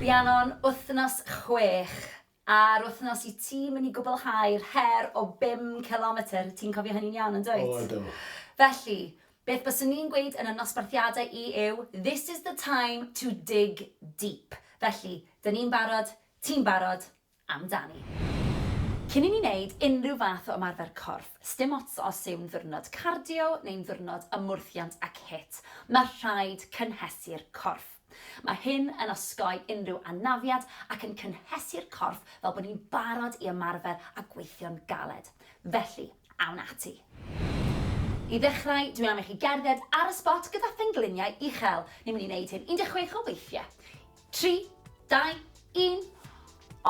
Rhiannon, wythnos 6. A'r wythnos I ti mynd I gwblhau'r her o 5 kilometr. Ti'n cofio hynny'n iawn yn dweud? O, ydw. Felly, beth byswn ni'n gweud yn y nosbarthiadau I yw, this is the time to dig deep. Felly, dyn ni'n barod, ti'n barod, amdani. Cyn I ni wneud unrhyw fath o ymarfer corff, sdim ots os yw'n ddiwrnod cardio neu'n ddiwrnod ymwrthiant ac HIIT, mae rhaid cynhesu'r corff. Mae hyn yn osgoi unrhyw anafiad ac yn cynhesu'r corff fel bod ni'n barod I ymarfer a gweithio'n galed. Felly, awn ati. I ddechrau, dwi'n am I chi gerdded ar y spot gyda phengliniau uchel. Ni'n mynd I wneud hyn 16 o weithiau. 3, 2, 1,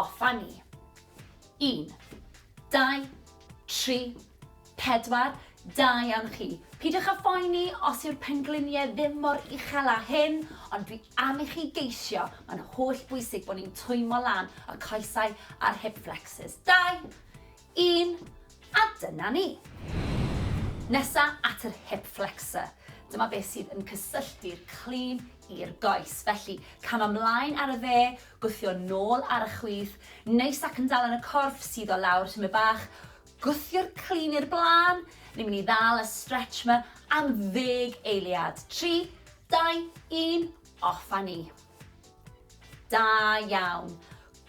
off a ni. 1, 2, 3, 4, da iawn chi. Pidwch â phoeni os yw'r pengliniau ddim mor uchel â hyn, ond dwi am I chi geisio, mae'n holl bwysig bod ni'n twymo lan y coesau a'r hip flexors. 2, 1, a dyna ni. Nesa at yr hip flexor. Dyma beth sydd yn cysylltu'r clean i'r goes. Felly, cam ymlaen ar y dde, gwthio nôl ar y chwith, neis ac yn dal yn y corff sydd o lawr tymed bach, gwthio'r clean i'r blaen, ni'n mynd I ddal y stretch yma am 10 eiliad. 3, 2, 1, off a ni. Da iawn.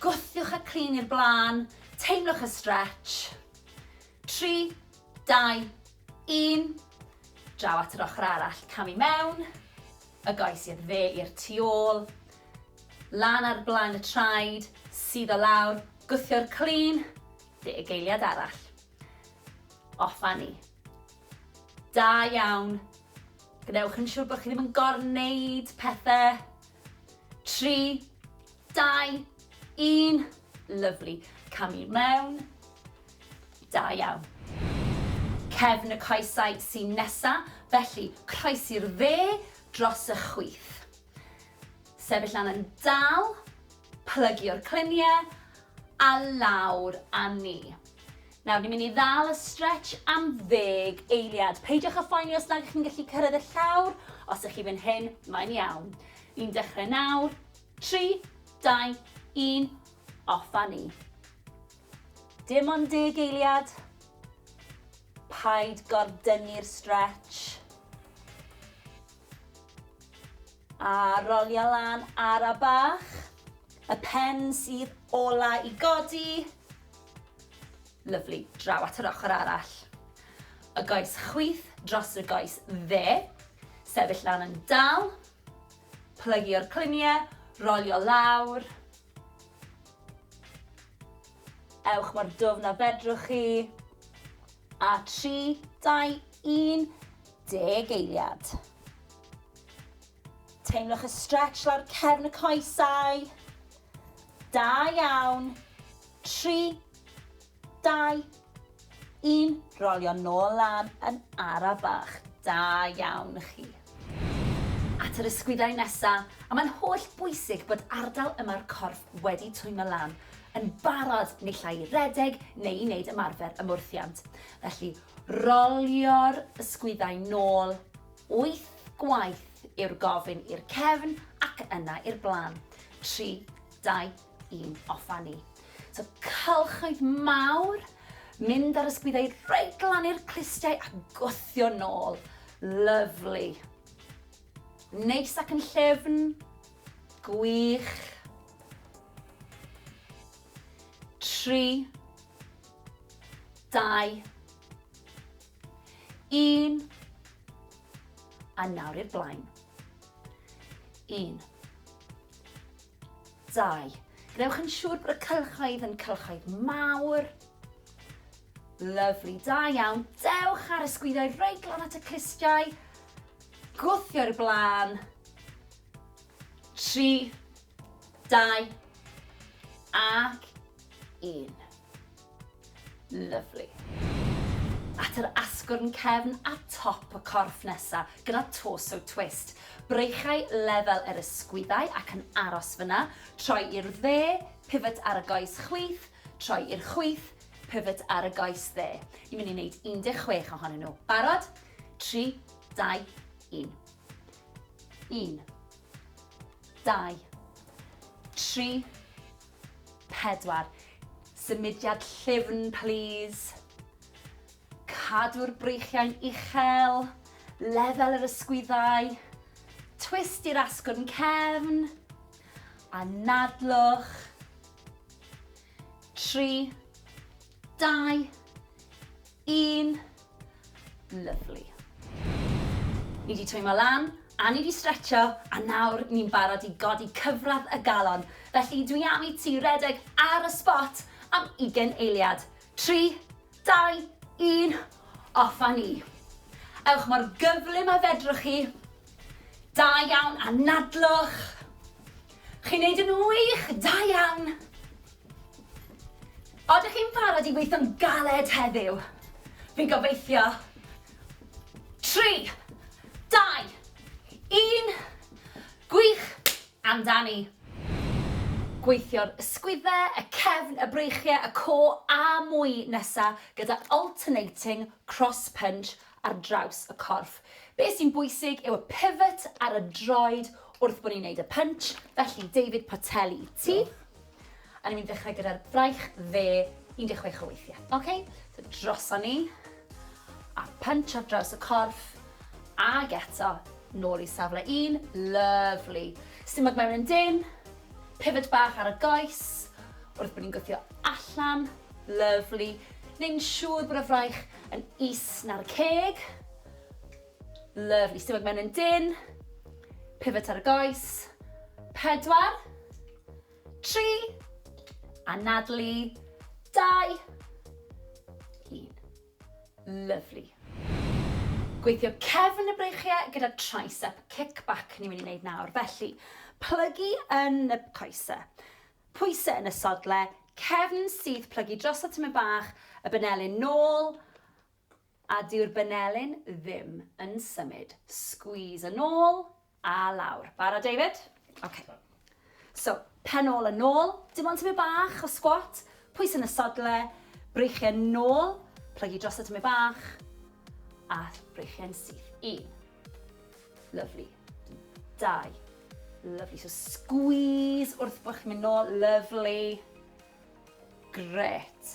Gwthiwch y clean i'r blaen, teimlwch y stretch. 3, 2, 1, draw at yr ochr arall, cam I mewn, y goes i'r dde i'r tu ôl, lan ar blaen y traed, sydd o lawr, gwthio'r clean, 10 eiliad arall. Off a ni. Da iawn. Gwnewch yn siŵr bod chi ddim yn gorneud pethau. 3, 2, 1. Lyfli. Cam I mewn. Da iawn. Cefn y coesau sy'n nesa, felly croes i'r dde dros y chwith. Sefyll lan yn dal, plygio'r cliniau, a lawr a ni. Nawr, ni'n mynd I ddal y stretch am 10 eiliad. Peidiwch â phoeni os nag chi'n gallu cyrraedd y llawr. Os ych chi fynd hyn, mae'n iawn. Ni'n dechrau nawr. 3, 2, 1, off a ni. Dim ond 10 eiliad. Paid gordynnu'r stretch. A rolio lan ar a bach. Y pen sydd ola I godi. Lyfli, draw at yr ochr arall. Y goes chwith dros y goes dde. Sefyll lan yn dal. Plygio'r cliniau, rolio lawr. Ewch mor dwfn a fedrwch chi. A 3, 2, 1, 10 eiliad. Teimlwch y stretch lawr cefn y coesau. Da iawn. 3, 2, 1, rolio nôl lan yn ara bach. Da iawn chi. At yr ysgwyddau nesaf, a mae'n holl bwysig bod ardal yma'r corff wedi twymo lan, yn barod neu llai I redeg neu I wneud ymarfer ymwrthiant. Felly, rolio'r ysgwyddau nôl, 8 gwaith yw'r gofyn i'r cefn ac yna i'r blaen. 3, 2, 1, off a ni. So, cylchoedd mawr, mynd ar ysgwyddau reit lan i'r clustiau a gwthio nôl. Lyfli. Neis ac yn llyfn. Gwych. 3, 2, 1. A nawr i'r blaen. 1, 2. Gwnewch yn siŵr bod y cylchoedd yn cylchoedd mawr. Lyfli, da iawn. Dewch ar ysgwyddau reit lan at y clustiau. Gwthio'r blaen. 3, 2, ac 1. Lyfli. At yr asgwrn cefn a top y corff nesa gyda torso twist. Breichau lefel yr ysgwyddau ac yn aros fyna. Troi i'r dde, pivot ar y goes chwith. Troi i'r chwith, pivot ar y goes dde. Ni'n mynd I wneud 16 ohonyn nhw. Barod? 3, 2, 1. 1, 2, 3, 4. Symudiad llyfn, please. Cadw'r breichiau'n uchel, lefel yr ysgwyddau, twist i'r asgwrn cefn, a nadlwch. 3, 2, 1. Lovely. Ni di twymo lan, a ni di stretcho, a nawr ni'n barod i godi cyfradd y galon. Felly dwi am i ti redeg ar y spot am 20 eiliad. 3, 2, 1, off a ni. Ewch mor gyflym a fedrwch chi. Da iawn a nadlwch. Chi'n neud yn wych, da iawn. Odych chi'n barod i weithio'n galed heddiw? Fi'n gobeithio. 3, 2, 1. Gwych amdani. Gweithio'r ysgwyddau, y cefn, y breichiau, y co a mwy nesaf gyda alternating cross punch ar draws y corff. Be sy'n bwysig yw y pivot ar y droed wrth bod ni'n neud y punch. Felly, David Poteli i ti. A ni'n mynd ddechrau gyda'r braich dde 16 o weithiau. Okay? So droson ni. A punch ar draws y corff. Ag eto, nôl i safle 1. Lovely. Stumog mewn yn dyn. Pivot bach ar y goes. Wrth bod ni'n gwthio allan. Lovely. Neu'n siŵr bod y fraich yn is na'r ceg. Lovely. Stumog mewn yn dyn. Pivot ar y goes. 4, 3, a nadlu. 2, 1. Lovely. Gweithio cefn y breichiau gyda tricep kickback ni'n mynd i wneud nawr. Felly, plygu yn y coesau, pwysau yn y sodle, cefn sydd plygu dros at yma bach, y banelyn nôl, a dyw'r banelyn ddim yn symud. Squeeze yn ôl a lawr. Barod, David? Okay. So, pen ôl yn ôl, dim ond yma bach o squat, pwysau yn y sodle, breichiau nôl, plygu dros at yma bach, a breichiau'n syth. 1. Lovely. 2. Lovely. So squeeze wrth bod chi'n mynd nôl. Lovely. Great.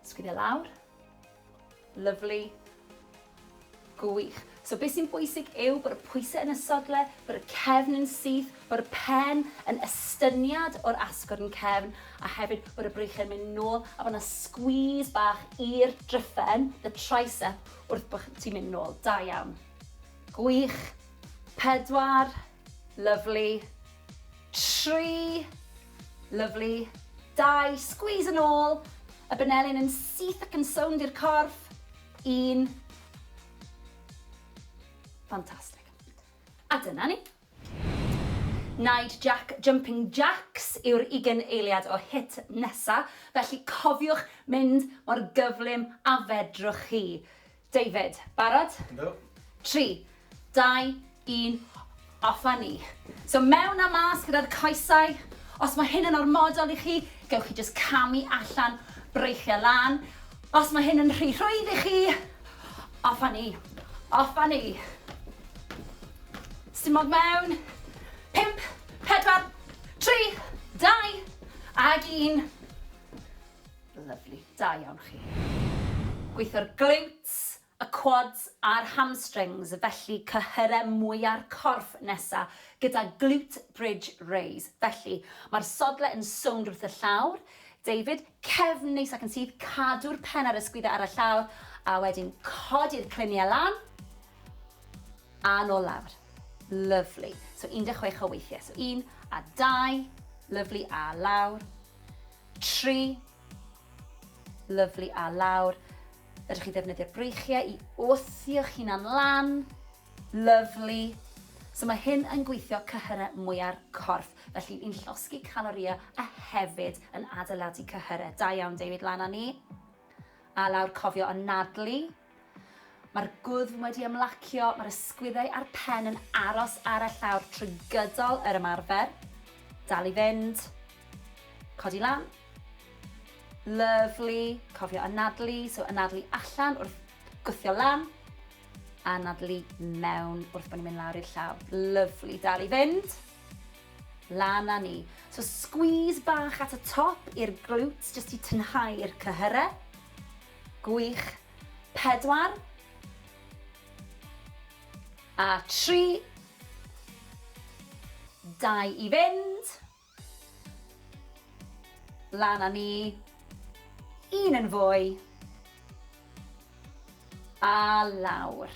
Sgwyddio lawr. Lovely. Gwych. So beth sy'n bwysig yw bod y pwysau yn y sodle, bod y cefn yn syth, bod y pen yn estyniad o'r asgwrn cefn, a hefyd bod y breichiau'n mynd nôl, a bod yna squeeze bach i'r dryffen, the tricep, wrth bod ti'n mynd nôl. Da iawn. Gwych. 4. Lovely. 3. Lovely. 2. Squeeze yn ôl. Y banelyn yn syth ac yn sownd i'r corff. 1. Fantastic. A dyna ni. Wneud jumping jacks yw'r 20 eiliad o HIIT nesaf, felly cofiwch mynd mor gyflym a fedrwch chi. David, barod? No. 3, 2, 1, off a ni. So mewn a mas gyda'r coesau. Os mae hyn yn ormodol i chi, gewch chi jyst camu allan, breichio lan. Os mae hyn yn rhy rhwydd i chi, off a ni. Off a ni. Stumog mewn. 5, 4, 3, 2, ag 1. Lovely. Da iawn chi. Gweithio'r glutes, y quads a'r hamstrings, felly cyhyrau mwy ar corff nesaf gyda glute bridge raise. Felly, mae'r sodle yn sownd wrth y llawr. David, cefn neis ac yn syth, cadw'r pen ar y sgwyddau ar y llawr, a wedyn codi'r cliniau lan, a nôl lawr. Lovely. So 16 o weithiau. So 1 a 2, lovely, a lawr. 3, lovely, a lawr. Ydych chi ddefnyddio'r breichiau i wthio'ch hunan lan. Lovely. So mae hyn yn gweithio cyhyrau mwy ar corff. Felly ni'n llosgu caloria a hefyd yn adeiladu cyhyrau. Da iawn, David, lan â ni. A lawr, cofio anadlu. Mae'r gwddf wedi ymlacio, mae'r ysgwyddau a'r pen yn aros ar y llawr trwy gydol yr ymarfer. Dal i fynd. Codi lan. Lovely. Cofio anadlu, so anadlu allan wrth gwthio lan. Anadlu mewn wrth bod ni'n mynd lawr i'r llawr. Lovely. Dal i fynd. lan a ni. So squeeze bach at y top i'r glutes, jyst i tynhau'r cyhyrau. Gwych. 4. A 3. 2 i fynd. Lan a ni. 1 yn fwy. A lawr.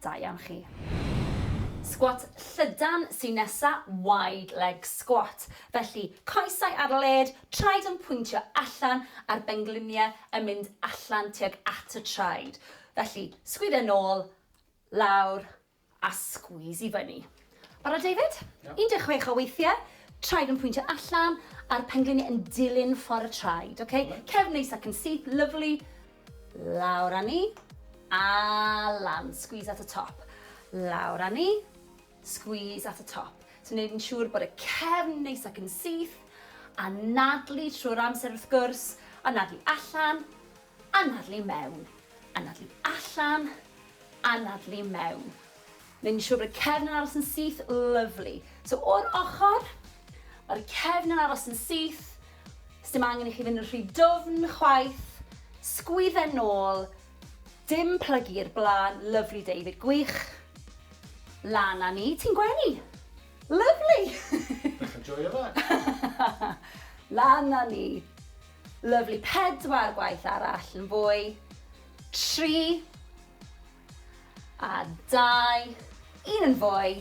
Da iawn chi. Squat llydan sy'n nesa, wide leg squat. Felly, coesau ar y led, traed yn pwyntio allan a'r bengliniau yn mynd allan tuag at y traed. Felly, sgwyd yn ôl, lawr a squeeze i fyny. Barod, David? Yep. 16 o weithiau, traed yn pwyntio allan a'r pengliniau yn dilyn ffordd y traed. Okay? Right. Cefn neis ac yn syth, lovely. Lawr a ni, a lan, squeeze at y top. Lawr a ni, squeeze at y top. So wneud yn siŵr bod y cefn neis ac yn syth, a nadlu trwy'r amser wrth gwrs, a nadlu allan, a nadlu mewn. A nadlu allan, a nadlu mewn. Wneud yn siŵr bod y cefn yn aros yn syth, lovely. So o'r ochr, mae'r cefn yn aros yn syth, dim angen i chi fynd yn rhy dwfn chwaith, sgwydd yn ôl, dim plygu'r blaen, lovely David, gwych. Lan a ni, ti'n gwenu? Lovely! Dechrau joio fe. Lan a ni. Lovely, 4 gwaith arall yn fwy. 3. A 2. 1 yn fwy.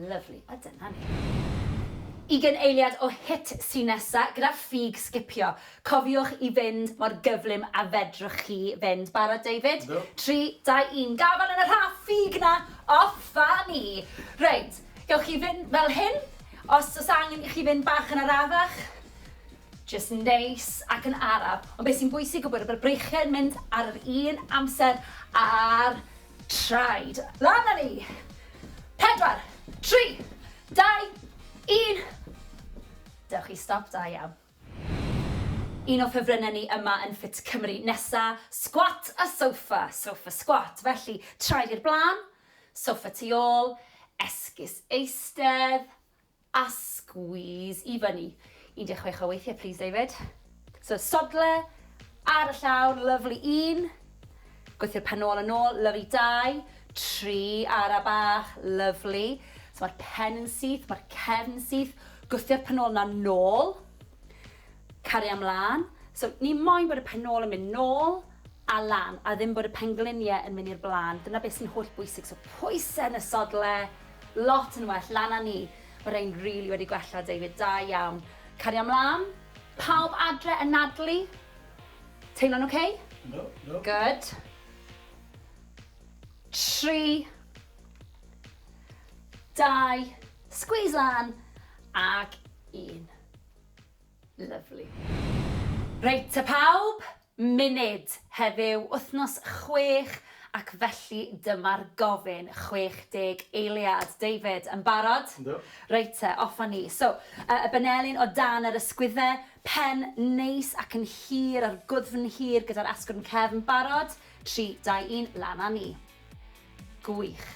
Lovely, a dyna ni. 20 eiliad o HIIT sy'n nesa gyda ffug sgipio. Cofiwch i fynd mor gyflym a fedrwch chi fynd. Barod, David? No. 3, 2, 1. Gafel yn yr half ffug na. Off a ni. Reit, gewch chi fynd fel hyn. Os oes angen i chi fynd bach yn arafach, just neis ac yn araf. Ond beth sy'n bwysig o bod y breichiau yn mynd ar yr un amser ar traed. Lan a ni. 4, 3, 2, 1. Dewch chi stop, da iawn. Un o ffefrynnau ni yma yn Fit Cymru. Nesa, squat a soffa. Soffa squat. Felly, traed i'r blaen, soffa tu ôl, esgus eistedd, a squeeze i fyny. 16 o weithiau, please, David. So, sodle, ar y llawr, lovely 1. Gweithio'r pen ôl yn ôl, lovely 2. 3 ar a bach, lovely. So, mae'r pen yn syth, mae'r cefn yn syth. Gwthio'r pen ôl na nôl. Cario ymlaen. So, ni moyn bod y pen ôl yn mynd nôl a lan, a ddim bod y pengliniau yn mynd i'r blaen. Dyna beth sy'n holl bwysig. So, pwysau yn y sodle, lot yn well, lan a ni. Mae'r rhain really wedi gwella, David, da iawn. Cario ymlaen. Pawb adre yn nadlu. Teimlo'n okay? No. Good. 3, 2, squeeze lan, ag 1. Lovely. Reit, ta pawb, munud heddiw, wythnos 6, ac felly dyma'r gofyn, 60 eiliad. David, yn barod? No. Reit te, off a ni. So, y banelyn o dan yr ysgwyddau, pen neis ac yn hir, a'r gwddfn hir gyda'r asgwrn cefn barod. 3, 2, 1, lan a ni. Gwych.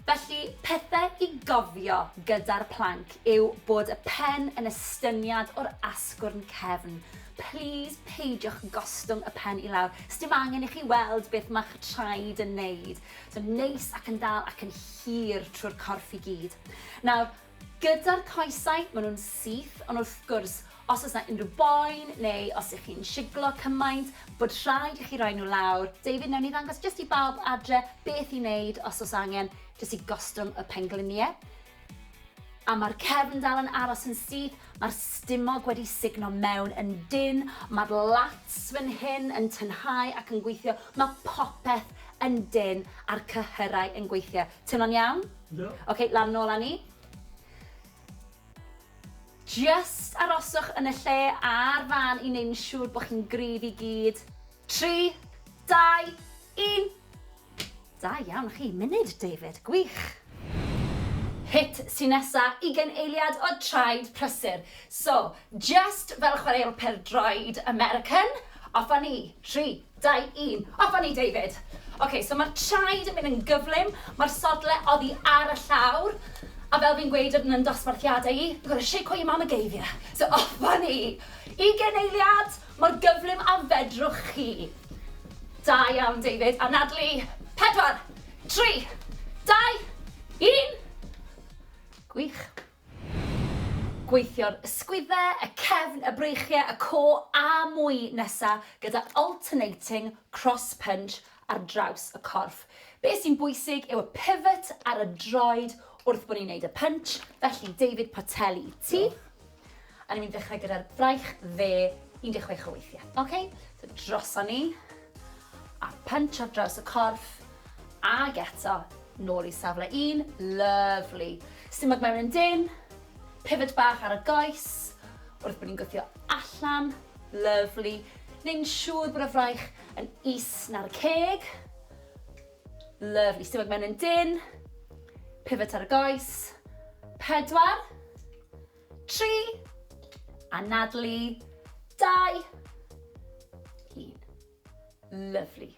Felly, pethau i gofio gyda'r planc yw bod y pen yn estyniad o'r asgwrn cefn. Please peidiwch gostwng y pen i lawr. Sdim angen i chi weld beth mae'ch traed yn neud. So, neis ac yn dal ac yn hir trwy'r corff i gyd. Nawr, gyda'r coesau, maen nhw'n syth, ond wrth gwrs, os oes yna unrhyw boen neu os ych chi'n siglo cymaint, bod rhaid i chi roi nhw lawr. David, newn ni ddangos jyst i bawb adre beth i wneud os oes angen jyst i gostwng y pengliniau. A mae'r cefn dal yn aros yn syth, mae'r stumog wedi signo mewn yn dyn, mae'r lats fan hyn yn tynhau ac yn gweithio, mae popeth yn dyn a'r cyhyrau yn gweithio. Teimlo'n iawn? No. OK, lan nôl â ni. Just aroswch yn y lle a'r fan i wneud yn siŵr bod chi'n gryf i gyd. 3, 2, 1. Da iawn chi, munud, David, gwych. HIIT sy'n nesa 20 eiliad o traed prysur. So, just fel chwarae'r pêl-droed American, off a ni. 3, 2, 1. Off a ni, David. Okay, so mae'r traed yn mynd yn gyflym, mae'r sodle oddi ar y llawr, a fel fi'n gweud yn dosbarthiadau I, you've got to shake what your mama gave you. So offa ni. 20 eiliad, mae'r gyflym a fedrwch chi. Da iawn, David. A Natalie, 4, 3, 2, 1. Gwych. Gweithio'r ysgwyddau, y cefn, y breichiau, y co a mwy nesa gyda alternating cross punch ar draws y corff. Be sy'n bwysig yw y pivot ar y droed wrth bod ni'n neud y punch. Felly, David Poteli I ti. A ni'n mynd dechrau gyda'r fraich dde 16 o weithiau. Okay? So, droson ni. A punch ar draws y corff. Ag eto, nôl I safle 1. Lovely. Stumog mewn yn dyn. Pivot bach ar y goes, wrth bod ni'n gweithio allan, lovely. Neu'n siŵr bod y fraich yn is na'r ceg. Lovely, stumog mewn yn dyn, pivot ar y goes, 4, 3, a Natalie, 2, 1. Lovely.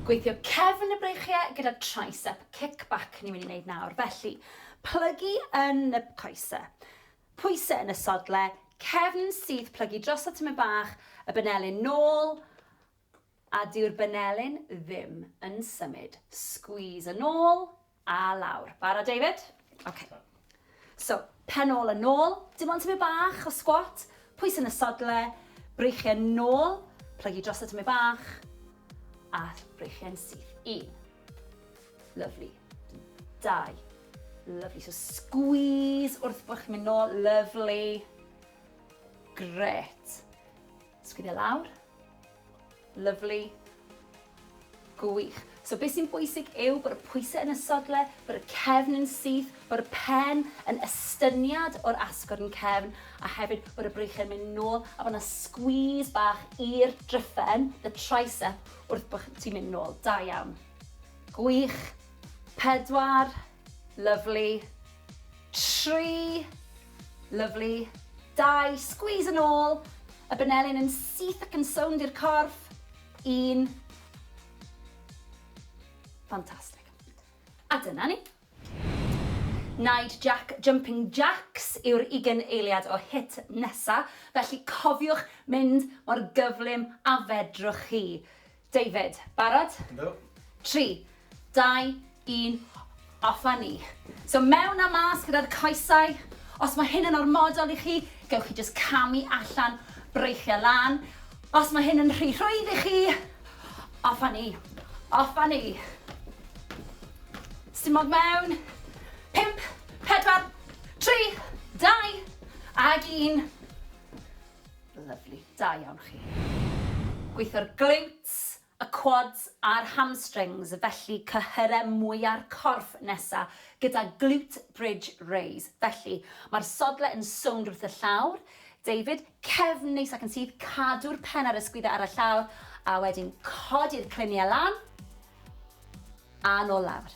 Gweithio cefn y breichiau gyda tricep, kick-back ni'n mynd I wneud nawr. Felly, plygu yn y coesau, pwysau yn y sodle, cefn sydd plygu dros at yma bach, y banelyn nôl, a dyw'r banelyn ddim yn symud. Squeeze yn ôl a lawr. Bara, David? Okay. So, pen ôl yn ôl, dim ond yma bach o squat, pwys yn y sodle, breichiau nôl, plygu dros at yma bach, a breichiau'n syth. 1. Lovely. 2. Lovely. So squeeze wrth bod chi'n mynd nôl. Lovely. Great. Sgwyddio lawr. Lovely. Gwych. So beth sy'n bwysig yw bod y pwysau yn y sodle, bod y cefn yn syth, bod y pen yn estyniad o'r asgwrn cefn, a hefyd bod y breichiau'n mynd nôl, a bod yna squeeze bach i'r dryffen, the tricep, wrth bod ti'n mynd nôl. Da iawn. Gwych. 4. Lovely. 3. Lovely. 2. Squeeze yn ôl. Y banelyn yn syth ac yn sownd i'r corff. 1. Fantastic. A dyna ni. Naid jack, jumping jacks yw'r 20 eiliad o HIIT nesa, felly cofiwch mynd mor gyflym a fedrwch chi. David, barod? Ynddo. 3, 2, 1, offa ni. So mewn a mas gyda'r coesau, os mae hyn yn ormodol I chi, gewch chi just camu allan, breichiau lan. Os mae hyn yn rhy rhwydd I chi, offa ni, offa ni. Stumog mewn, 5, 4, 3, 2, ag 1. Lovely, da iawn chi. Gweithio'r glutes, y quads a'r hamstrings, felly cyhyrau mwy ar corff nesa gyda glute bridge raise. Felly, mae'r sodle yn sownd wrth y llawr. David, cefn neis ac yn sydd, cadw'r pen ar y sgwyddau ar y llawr, a wedyn codi'r cliniau lan, a nôl lawr.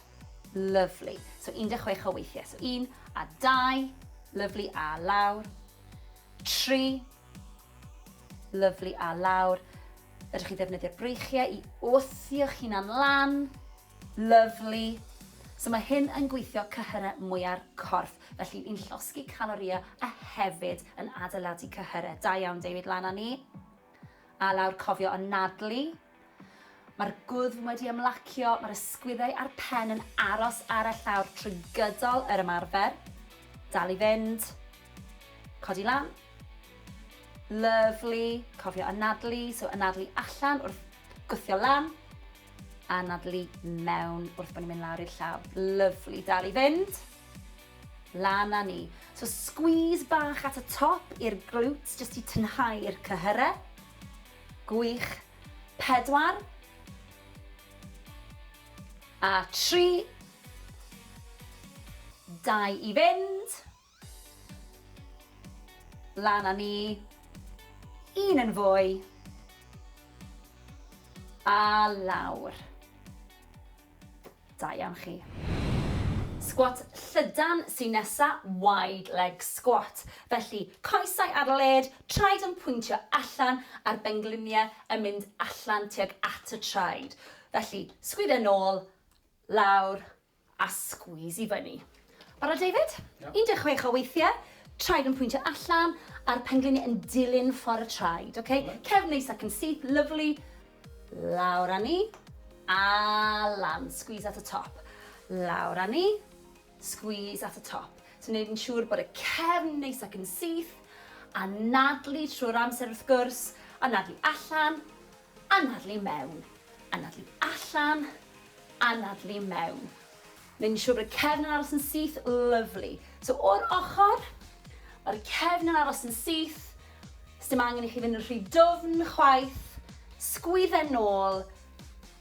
Lovely. So 16 o weithiau. So 1 a 2, lovely a lawr. 3, lovely a lawr. Ydych chi ddefnyddio'r breichiau I wthio'ch hunan lan. Lovely. So mae hyn yn gweithio cyhyrau mwy ar corff. Felly ni'n llosgu caloria a hefyd yn adeiladu cyhyrau. Da iawn, David, lan â ni. A lawr cofio o Natalie. Mae'r gwddf wedi ymlacio, mae'r ysgwyddau a'r pen yn aros ar y llawr trwy gydol yr ymarfer. Dal I fynd. Codi lan. Lovely. Cofio a Natalie. So a Natalie allan wrth gwthio lan. A Natalie mewn wrth bod ni'n mynd lawr i'r llaw. Lovely. Dal I fynd. Lan â ni. So squeeze bach at y top i'r glutes, jyst I tynhau'r cyhyrau. Gwych. 4. A 3. 2 I fynd. Lan â ni. 1 yn fwy. A lawr. Da iawn chi. Squat llydan sy'n nesa, wide leg squat. Felly, coesau ar led, traed yn pwyntio allan a'r bengliniau yn mynd allan tuag at y traed. Felly, sgwyddo nôl, lawr, a squeeze i fyny. Barod, David? 16 o weithiau. Traed yn pwyntio allan, a'r pengliniau yn dilyn ffordd y traed, okay? Cefn neis ac yn syth, lovely. Lawr â ni, a lan, squeeze at y top. Lawr â ni, squeeze at y top. So, wneud yn siŵr bod y cefn neis ac yn syth, a nadlu trwy'r amser wrth gwrs, a nadlu allan, a nadlu mewn. A nadlu allan, a nadlu mewn. Wneud yn siŵr bod y cefn yn aros yn syth, lovely. So, o'r ochr, mae'r cefn yn aros yn syth, dim angen i chi fynd yn rhy dwfn chwaith, sgwyddo nôl,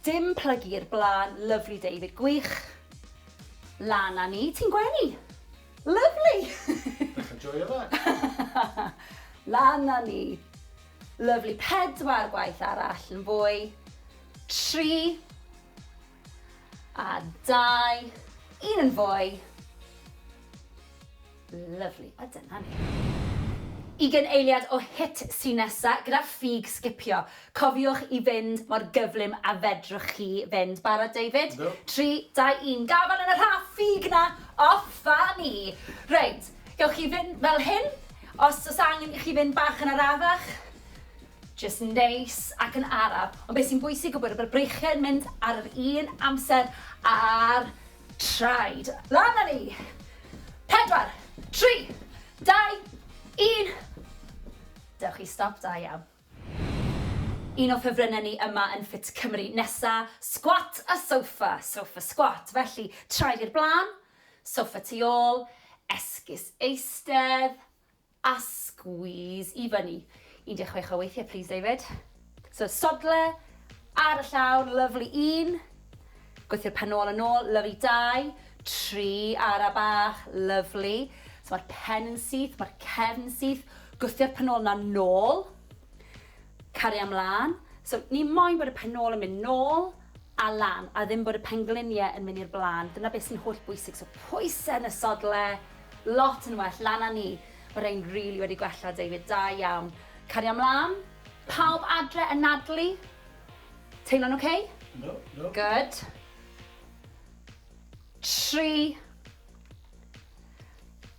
dim plygu i'r blaen, lovely David, gwych. Lan â ni, ti'n gwenu? Lovely! Dechrau joio fe. Lan â ni. Lovely, 4 gwaith arall yn fwy. 3. A 2. 1 yn fwy. Lovely, a dyna ni. 20 eiliad o HIIT sy'n nesa gyda ffug sgipio. Cofiwch i fynd mor gyflym a fedrwch chi fynd. Barod, David? 3, 2, 1. Gafal yn yr half ffug na. Off a ni. Reit, gewch chi fynd fel hyn. Os oes angen i chi fynd bach yn arafach. Just neis ac yn araf. Ond beth sy'n bwysig o bod y breichiau'n mynd ar yr un amser a'r traed. Lan â ni. 4, 3, 2, 1. Dewch chi stop da iawn. Un o ffefrynnau ni yma yn Fit Cymru. Nesa, squat a SOFFA. SOFFA squat. Felly, traed i'r blaen, SOFFA tu ôl, esgus eistedd, a squeeze i fyny. 16 o weithiau, please, David. So, sodle, ar y llawr, lovely 1. Gweithio'r pen ôl yn ôl, lovely 2. 3 ar y bach, lovely. So mae'r pen yn syth, mae'r cefn yn syth. Gwthio'r pen ôl na nôl. Cario ymlaen. So ni moyn bod y pen ôl yn mynd nôl a lan, a ddim bod y pengliniau yn mynd i'r blaen. Dyna beth sy'n holl bwysig. So pwysau yn y sodle, lot yn well, lan â ni. Mae rhain really wedi gwella, David, da iawn. Cario ymlaen. Pawb adre yn nadlu. Teimlo'n okay? No. Good. 3,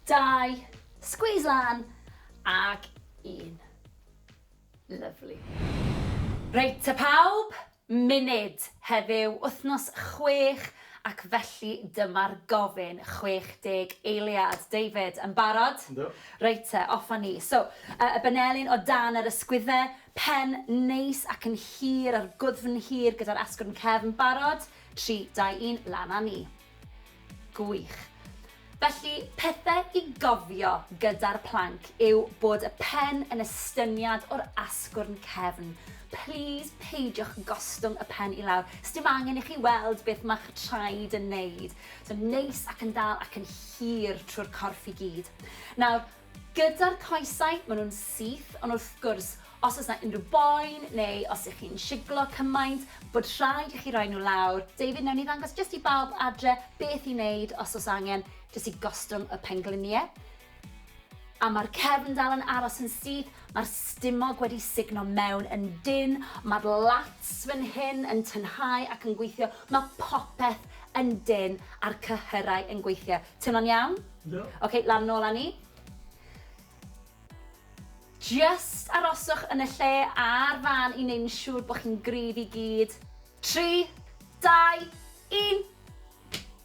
2, squeeze lan, ag 1. Lovely. Reit te pawb, munud heddiw, wythnos 6, ac felly dyma'r gofyn 60 eiliad. David, yn barod? No. Reit te, off a ni. So, y banelyn o dan yr ysgwyddau, pen neis ac yn hir, a'r gwddfn hir gyda'r asgwrn cefn barod. 3, 2, 1, lan a ni. Gwych. Felly, pethau i gofio gyda'r planc yw bod y pen yn estyniad o'r asgwrn cefn. Please peidiwch gostwng y pen i lawr. Sdim angen i chi weld beth mae'ch traed yn neud. So, neis ac yn dal ac yn hir trwy'r corff i gyd. Nawr, gyda'r coesau, maen nhw'n syth, ond wrth gwrs, os oes yna unrhyw boen, neu os ych chi'n siglo cymaint, bod rhaid i chi roi nhw lawr. David, newn ni ddangos jyst i bawb adre beth i wneud os oes angen jyst i gostwng y pengliniau. A mae'r cefn dal yn aros yn syth, mae'r stumog wedi signo mewn yn dyn, mae'r lats fan hyn yn tynhau ac yn gweithio, mae popeth yn dyn a'r cyhyrau yn gweithio. Teimlo'n iawn? No. Okay, lan nôl â ni. Just aroswch yn y lle a'r fan i wneud yn siŵr bod chi'n gryf i gyd. 3, 2, 1.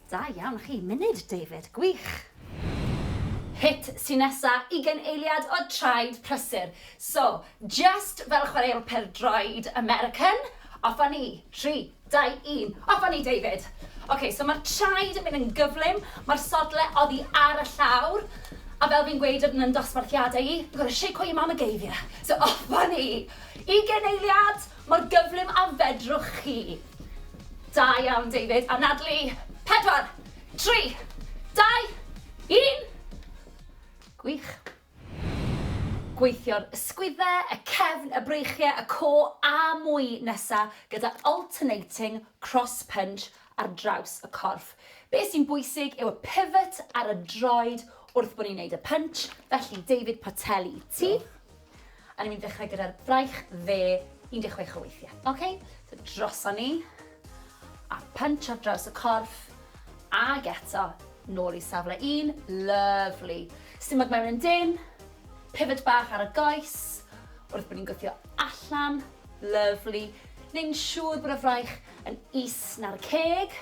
Da iawn chi, munud, David, gwych. HIIT sy'n nesa, 20 eiliad o traed prysur. So, just fel chwaraewr pêl-droed American, off a ni. 3, 2, 1. Off a ni, David. Okay, so mae'r traed yn mynd yn gyflym, mae'r sodle oddi ar y llawr, a fel fi'n gweud yn dosbarthiadau i, we've got to shake what your mama gave you. So off a ni. 20 eiliad, mor gyflym a fedrwch chi. Da iawn, David. A nadlu. 4, 3, 2, 1. Gwych. Gweithio'r ysgwyddau, y cefn, y breichiau, y co a mwy nesa gyda alternating cross punch ar draws y corff. Beth sy'n bwysig yw y pivot ar y droed wrth bod ni'n neud y punch. Felly, David Poteli ti. A ni'n mynd ddechrau gyda'r fraich dde 16 o weithiau. Okay? So, droso ni. a punch ar draws y corff, ag eto, nôl i safle 1, lovely. Stumog mewn yn dyn, pivot bach ar y goes, wrth bod ni'n gweithio allan, lovely. Neu'n siŵr bod y fraich yn is na'r ceg,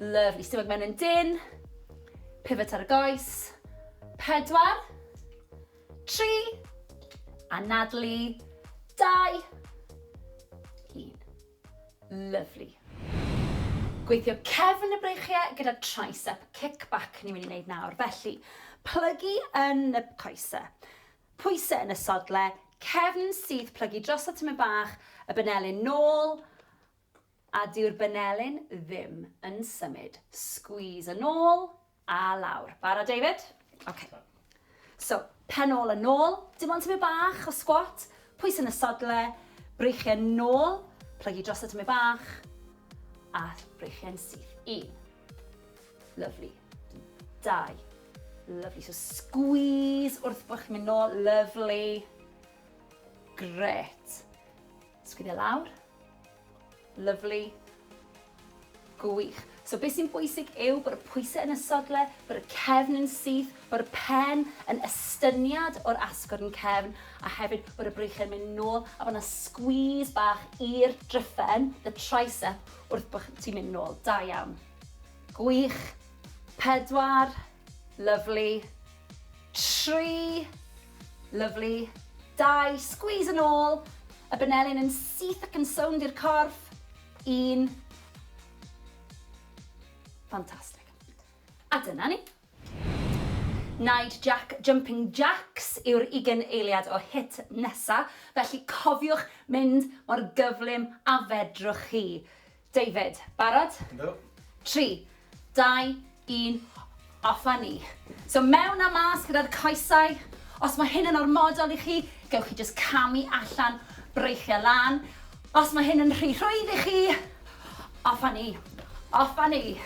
lovely. Stumog mewn yn dyn, pivot ar y goes, 4, 3, anadlu, 2, 1. Lovely. Gweithio cefn y breichiau gyda tricep kickback ni'n mynd i wneud nawr. Felly, plygu yn y coesau, pwysau yn y sodle, cefn sydd plygu dros at yma bach, y banelyn nôl, a dyw'r banelyn ddim yn symud. Squeeze yn ôl a lawr. Barod, David? OK. So, pen ôl yn ôl, dim ond yma bach o squat, pwysau yn y sodle, breichiau nôl, plygu dros at yma bach, a breichiau'n syth. 1. Lovely. 2. Lovely. So squeeze wrth bod chi'n mynd nôl. Lovely. Great. Sgwyddio lawr. Lovely. Gwych. So beth sy'n bwysig yw bod y pwysau yn y sodle, bod y cefn yn syth, bod y pen yn estyniad o'r asgwrn cefn, a hefyd bod y breichiau'n mynd nôl, a bod yna squeeze bach i'r dryffen, the tricep, wrth bod ti'n mynd nôl. Da iawn. Gwych. 4. Lovely. 3. Lovely. 2. Squeeze yn ôl. Y banelyn yn syth ac yn sownd i'r corff. 1. Fantastic. A dyna ni. Wneud jumping jacks yw'r 20 eiliad o HIIT nesa, felly cofiwch mynd mor gyflym a fedrwch chi. David, barod? Ynddo. 3, 2, 1, off a ni. So mewn a mas gyda'r coesau. Os mae hyn yn ormodol i chi, gewch chi just camu allan, breichiau lan. Os mae hyn yn rhy rhwydd i chi, off a ni. Off a ni.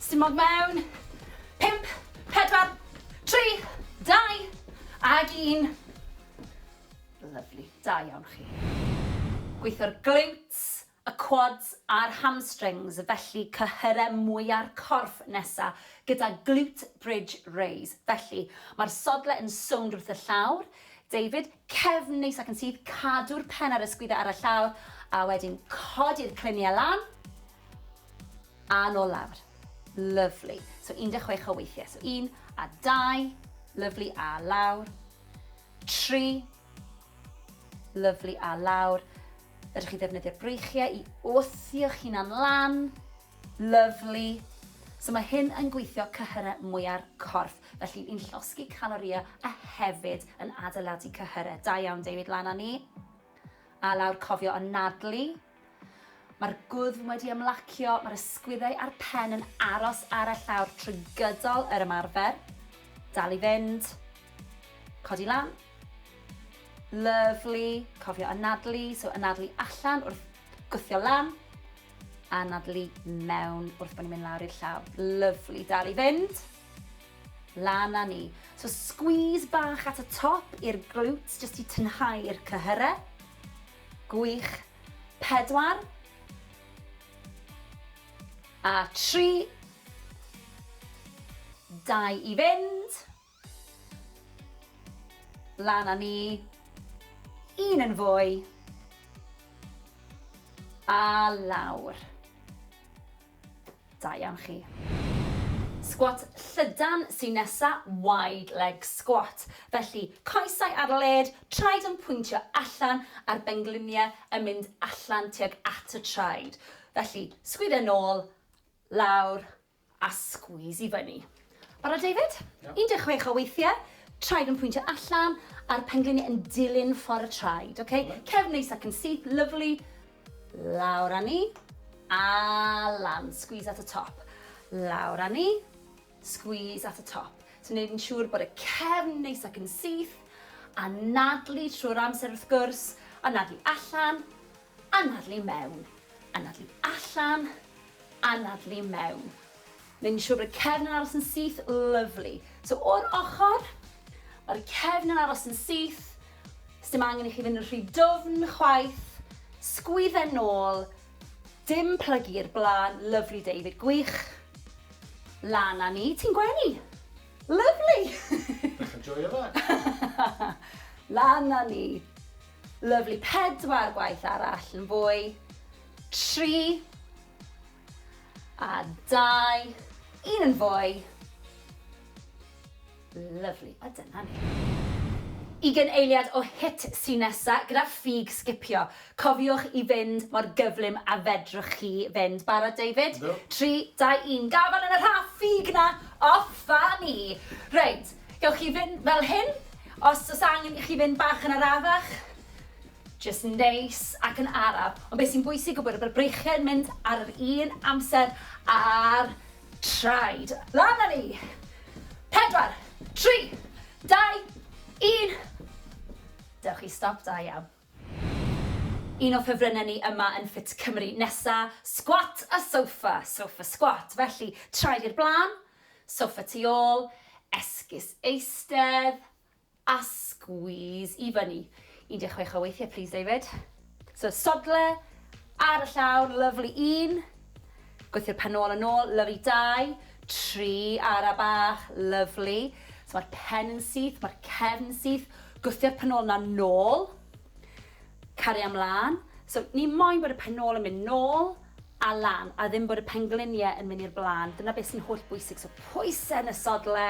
Stumog mewn. 5, 4, 3, 2, ag 1. Lovely. Da iawn chi. Gweithio'r glutes, y quads a'r hamstrings, felly cyhyrau mwy'r corff nesa gyda glute bridge raise. Felly, mae'r sodle yn sownd wrth y llawr. David, cefn neis ac yn syth, cadw'r pen ar y sgwyddau ar y llawr, a wedyn codi'r cliniau lan, a nôl lawr. Lovely. So 16 o weithiau. So 1 a 2, lovely, a lawr. 3, lovely, a lawr. Ydych chi ddefnyddio'r breichiau i wthio'ch hunan lan. Lovely. So mae hyn yn gweithio cyhyrau mwy'r corff. Felly ni'n llosgu caloria a hefyd yn adeiladu cyhyrau. Da iawn, David, lan â ni. A lawr, cofio anadlu. Mae'r gwddf wedi ymlacio, mae'r ysgwyddau a'r pen yn aros ar y llawr trwy gydol yr ymarfer. Dal i fynd. Codi lan. Lovely. Cofio anadlu, so anadlu allan wrth gwthio lan. Anadlu mewn wrth bod ni'n mynd lawr i'r llaw. Lovely. Dal i fynd. Lan â ni. So squeeze bach at y top i'r glutes, jyst i tynhau'r cyhyrau. Gwych. 4. A 3. 2 i fynd. Lan â ni. 1 yn fwy. A lawr. Da iawn chi. Squat llydan sy'n nesa, wide leg squat. Felly, coesau ar led, traed yn pwyntio allan a'r bengliniau yn mynd allan tuag at y traed. Felly, sgwyddo nôl, lawr, a squeeze i fyny. Barod, David? 16 o weithiau, traed yn pwyntio allan, a'r pengliniau yn dilyn ffordd y traed. Okay? Cefn neis ac yn syth, lovely. Lawr â ni, a lan, squeeze at y top. Lawr â ni, squeeze at y top. So wneud yn siŵr bod y cefn neis ac yn syth, anadlu trwy'r amser wrth gwrs, anadlu allan, anadlu mewn, anadlu allan, anadlu mewn. Wneud yn siŵr bod y cefn yn aros yn syth, lovely. So o'r ochr, mae'r cefn yn aros yn syth, dim angen i chi fynd yn rhy dwfn chwaith, sgwyddo nôl, dim plygu'r blaen. Lovely, David. Gwych. Lan a ni. Ti'n gwenu? Lovely. Dechrau joio fe. Lan a ni. Lovely. 4 gwaith arall yn fwy. 3. A 2. 1 yn fwy. Lovely. A dyna ni. 20 eiliad o HIIT sy'n nesa gyda ffug sgipio. Cofiwch i fynd mor gyflym a fedrwch chi fynd. Barod, David? No. 3, 2, 1. Gafel yn y rhaff ffug na. Offa ni. Reit, gewch chi fynd fel hyn. Os oes angen i chi fynd bach yn arafach. Just neis ac yn araf. Ond beth sy'n bwysig gwybod bod y breichiau'n mynd ar yr un amser a'r traed. Lan â ni. 4, 3, 2, 1. Dewch chi stop da iawn. Un o ffefrynnau ni yma yn Fit Cymru. Nesa, squat a SOFFA. SOFFA squat. Felly, traed i'r blaen, SOFFA tu ôl, esgus eistedd, a squeeze i fyny. 16 o weithiau, please, David. So, sodle, ar y llawr, lovely 1. Gweithio'r pen ôl yn ôl, lovely 2. 3, ar a bach, lovely. So, mae'r pen yn syth, mae'r cefn yn syth. Gwythio'r pen ôl na nôl. Cario ymlaen. So, ni moyn bod y pen ôl yn mynd nôl a lan, a ddim bod y pengliniau yn mynd i'r blaen. Dyna beth sy'n holl bwysig. So, pwysau yn y sodle,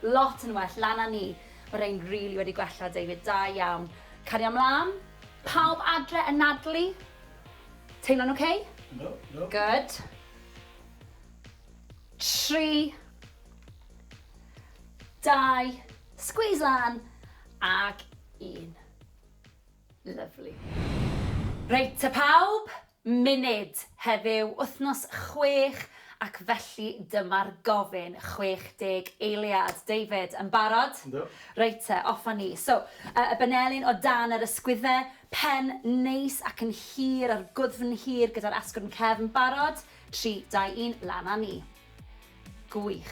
lot yn well, lan a ni. Mae rhain really wedi gwella, David, da iawn. Cario ymlaen. Pawb adre yn nadlu. Teimlo'n oce? No, no. Good. 3, 2, squeeze lan, ag 1. Lovely. Reit, ta pawb, munud heddiw, wythnos 6, ac felly dyma'r gofyn 60 eiliad. David, yn barod? No. Reit te, off a ni. So, y banelyn o dan yr ysgwyddau, pen neis ac yn hir, a'r gwddfn hir gyda'r asgwrn cefn barod. 3, 2, 1, lan a ni. Gwych.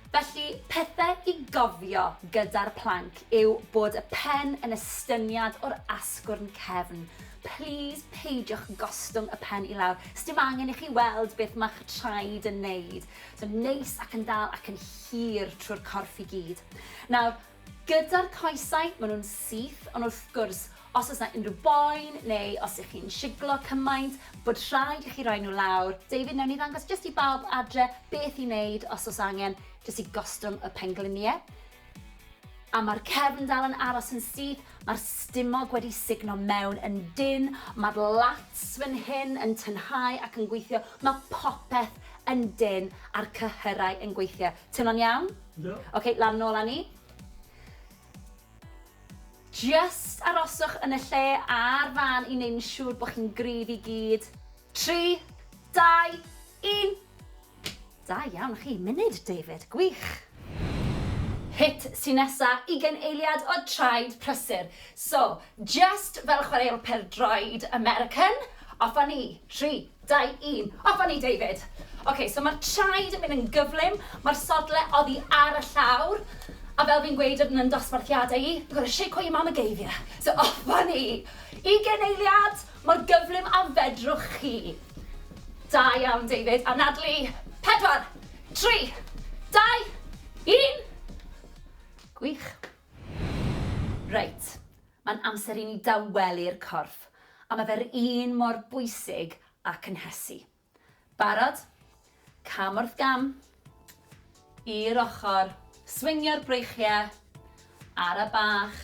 Felly, pethau i gofio gyda'r planc yw bod y pen yn estyniad o'r asgwrn cefn. Please, peidiwch gostwng y pen i lawr. Sdim angen i chi weld beth mae'ch traed yn neud. So, neis ac yn dal ac yn hir trwy'r corff i gyd. Nawr, gyda'r coesau, maen nhw'n syth, ond wrth gwrs, os oes yna unrhyw boen, neu os ych chi'n siglo cymaint, bod rhaid i chi roi nhw lawr. David, newn ni ddangos jyst i bawb adre beth i wneud os oes angen jyst i gostwng y pengliniau. A mae'r cefn dal yn aros yn syth, mae'r stumog wedi signo mewn yn dyn, mae'r lats fan hyn yn tynhau ac yn gweithio, mae popeth yn dyn a'r cyhyrau yn gweithio. Teimlo'n iawn? No. OK, lan nôl â ni. Just aroswch yn y lle a'r fan i wneud yn siŵr bod chi'n gryf i gyd. 3, 2, 1. Da iawn chi, munud, David, gwych. HIIT sy'n nesa 20 eiliad o traed prysur. So, just fel chwaraewr pêl-droed American, off a ni. 3, 2, 1. Off a ni, David. OK, so mae'r traed yn mynd yn gyflym, mae'r sodle oddi ar y llawr, a fel fi'n gweud yn dosbarthiadau i, we've got to shake what your mama gave you. So, off a ni. 20 eiliad, mor gyflym a fedrwch chi. Da iawn, David. A nadlu. 4, 3, 2, 1. Gwych. Reit, mae'n amser i ni dawelu'r corff, a mae fe'r un mor bwysig ac yn hysu. Barod? Cam wrth gam, i'r ochr, swingio'r breichiau, ar y bach,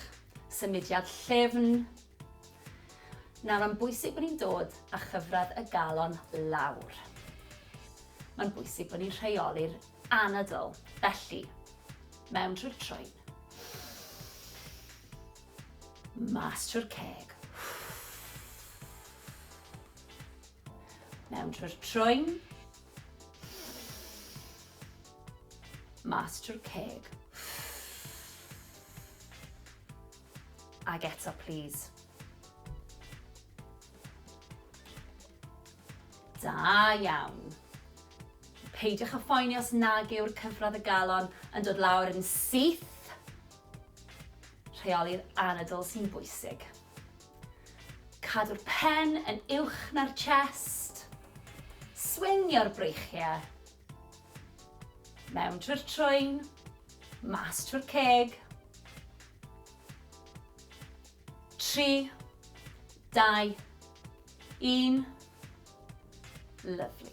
symudiad llyfn. Nawr, mae'n bwysig bod ni'n dod a chyfradd y galon lawr. Mae'n bwysig bod ni'n rheoli'r anadl, felly, mewn trwy'r troen. Mas trwy'r ceg. Mewn trwy'r troen. Mas trwy'r ceg. Ag eto, please. Da iawn. Peidiwch â phoeni os nag yw'r cyfradd y galon yn dod lawr yn syth. Rheoli'r anadl sy'n bwysig. Cadw'r pen yn uwch na'r chest. swingio'r breichiau. Mewn trwy'r trwyn, mas trwy'r ceg. 3, 2, 1. Lovely.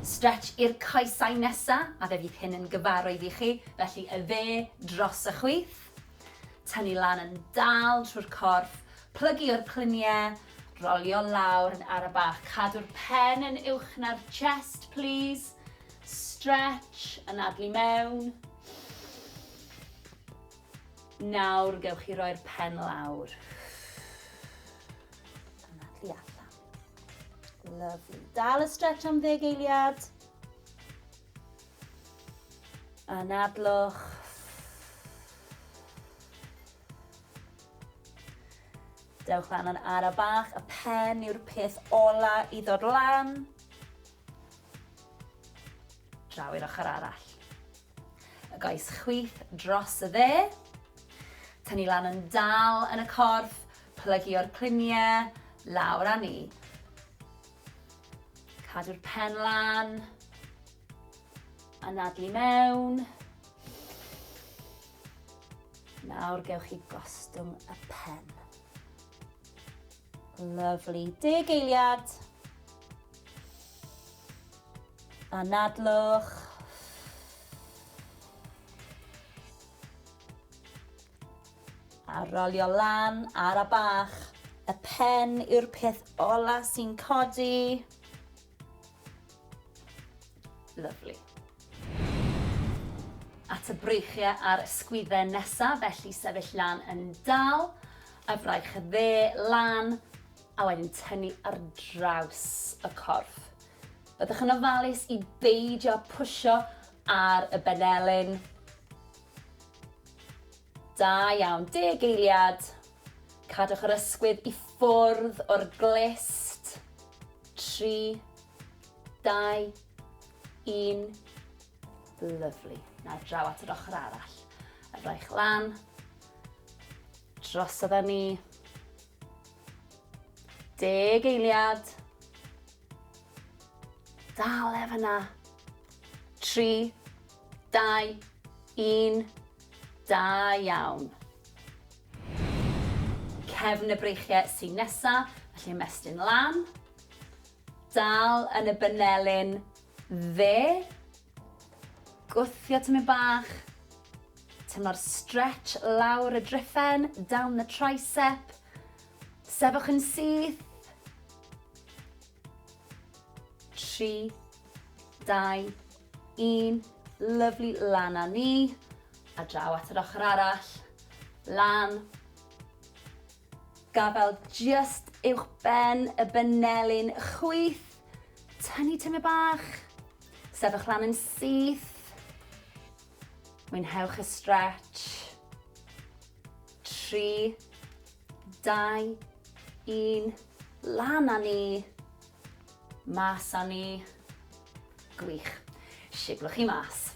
Stretch i'r coesau nesaf, a fe fydd hyn yn gyfarwydd i chi, felly y dde dros y chwith. Tynnu lan yn dal trwy'r corff, plygu o'r cluniau, rolio lawr yn ar y bach. Cadw'r pen yn uwch na'r chest, please. Stretch, anadlu mewn. Nawr gewch chi roi'r pen lawr. Anadlu allan. Lovely. Dal y stretch am 10 eiliad. Anadlwch. Dewch lan yn ara bach. Y pen yw'r peth ola i ddod lan. Draw i'r ochr arall. Y goes chwith dros y dde. Tynnu lan yn dal yn y corff. Plygu o'r cluniau. Lawr â ni. Cadw'r pen lan. Anadlu mewn. Nawr gewch chi gostwng y pen. Lovely. 10 eiliad. Anadlwch. A rolio lan ar y bach. Y pen yw'r peth ola sy'n codi. Lovely. At y breichiau a'r ysgwyddau nesaf, felly sefyll lan yn dal. A fraich y dde lan, a wedyn tynnu ar draws y corff. Byddwch yn ofalus i beidio pwsio ar y benelyn. Da iawn, 10 eiliad. Cadwch yr ysgwydd i ffwrdd o'r glist. 3, 2, 1. Lovely. Nawr draw at yr ochr arall. Y fraich lan. Drosodd â ni. 10 eiliad. Dal efo na. 3, 2, 1. Da iawn. Cefn y breichiau sy'n nesaf, felly ymestyn lan. Dal yn y benelyn dde. Gwthio tymyn bach. Tymlo'r stretch lawr y driffen, down the tricep. Sefwch yn syth. 3, 2, 1. Lovely, lan â ni. A draw at yr ochr arall. Lan. Gafel just uwch ben y benelyn chwith. Tynnu tymyn bach. Sefwch lan yn syth. Mwynhewch y stretch. 3, 2, 1. Lan â ni. Mas â ni. Gwych. Siglwch chi mas.